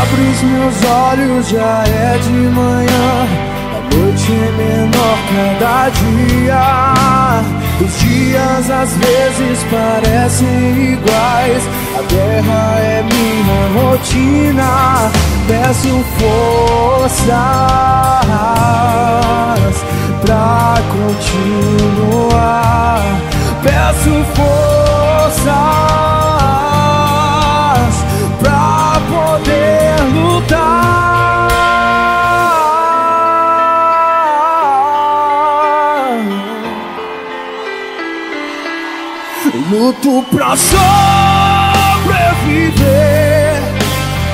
Abro os meus olhos, já é de manhã. A noite é menor cada dia. Os dias às vezes parecem iguais. A guerra é minha rotina. Peço forças pra continuar. Peço forças pra poder lutar. Luto pra sobreviver,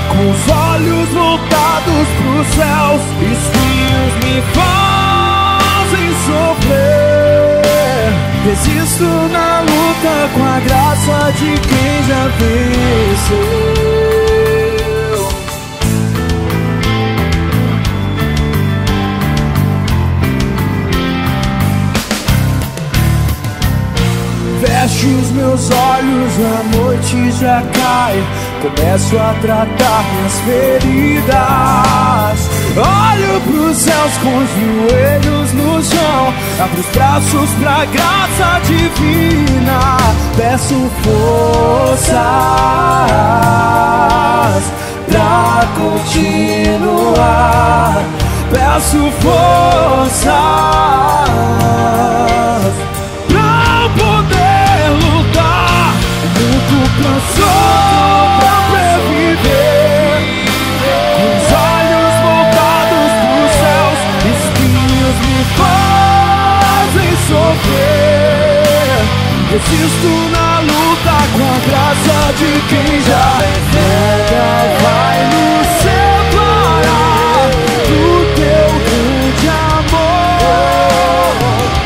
com os olhos voltados pros céus. Espinhos me fazem sofrer. Resisto na luta com a graça de quem já venceu. Fecho os meus olhos, a noite já cai. Começo a tratar minhas feridas. Olho pros céus com os joelhos no chão. Abro os braços pra graça divina. Peço forças pra continuar. Peço forças pra poder lutar. Luto pra sobreviver, com os olhos voltados pros céus. Espinhos me fazem sofrer. Resisto na luta com a graça de quem já nunca vai nos separar do teu grande amor.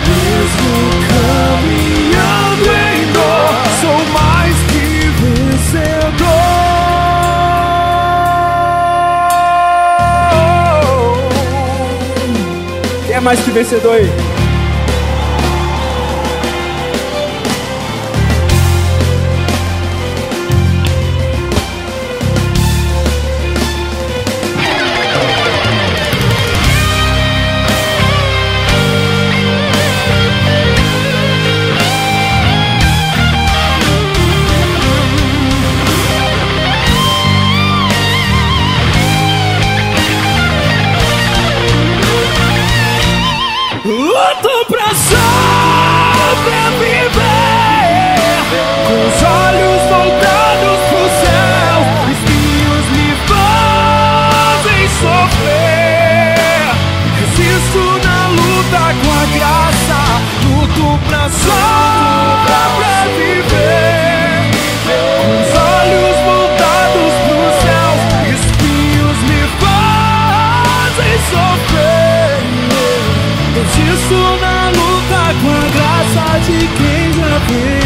Mesmo caminhando em dor, sou mais que vencedor. Quem é mais que vencedor aí? Luto pra sobreviver, com os olhos voltados pro céu. Espinhos me fazem sofrer. Resisto na luta com a graça. Luto pra sobreviver, com os olhos voltados pro céu. Espinhos me fazem sofrer. Resisto na luta com a graça de quem já veio.